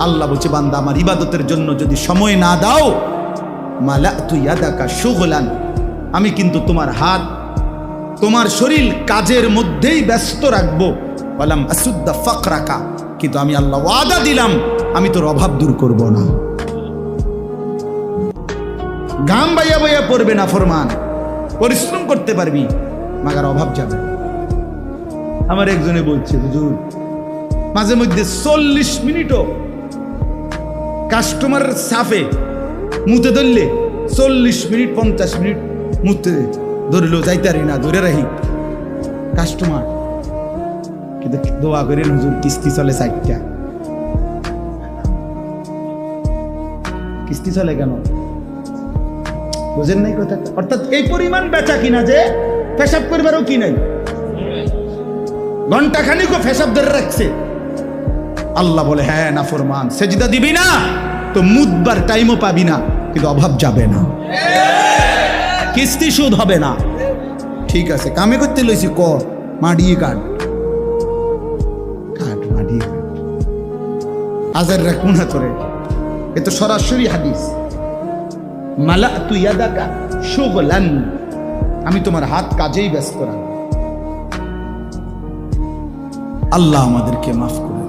আল্লাহ বলছে, বান্দা আমার ইবাদতের জন্য যদি সময় না দাও, মালাতু ইয়াদাকা শুগলান, আমি কিন্তু তোমার হাত, তোমার শরীর কাজের মধ্যেই ব্যস্ত রাখবো। ওয়ালাম আসুদ্দা ফাকরাকা, কিন্তু আমি আল্লাহ ওয়াদা দিলাম আমি তোর অভাব দূর করব না। গাম বাইয়া বাইয়া পড়বে না ফরমান, পরিশ্রম করতে পারবি, মাগার অভাব যাবে। আমার একজনে বলছে, হুজুর মাঝে মধ্যে 40 মিনিটও কাস্টমার সাফে মুতে ধরলে 40 মিনিট 50 মিনিট মুতে ধরলো, যাইতারি না, ধরে রাখি কাস্টমার, কিন্তু দোয়া করেন হুজুর কিস্তি চলে 4টা। কিস্তি চলে কেন বুঝেন নাই কথা? অর্থাৎ এই পরিমাণ বেচা কিনা যে পেশাব করবারও কি নাই, ঘন্টা খানিকও পেশাব ধরে রাখছে। আল্লাহ বলে, হ্যাঁ নাফরমান, সেজদা দিবি না তো মুদবার টাইমও পাবি না, কিন্তু অভাব যাবে না, কিস্তি সুদ হবে না। ঠিক আছে, কামে করতে লইছি, কর মাডিয়ে কাট মাডিয়ে কাট, হাজার রাখ মুনা তোরে। এ তো সরাসরি হাদিস, মালাতু ইয়াদাকা শুগলান, আমি তোমার হাত কাজেই ব্যস্ত রাখবো। আল্লাহ আমাদেরকে মাফ করুন।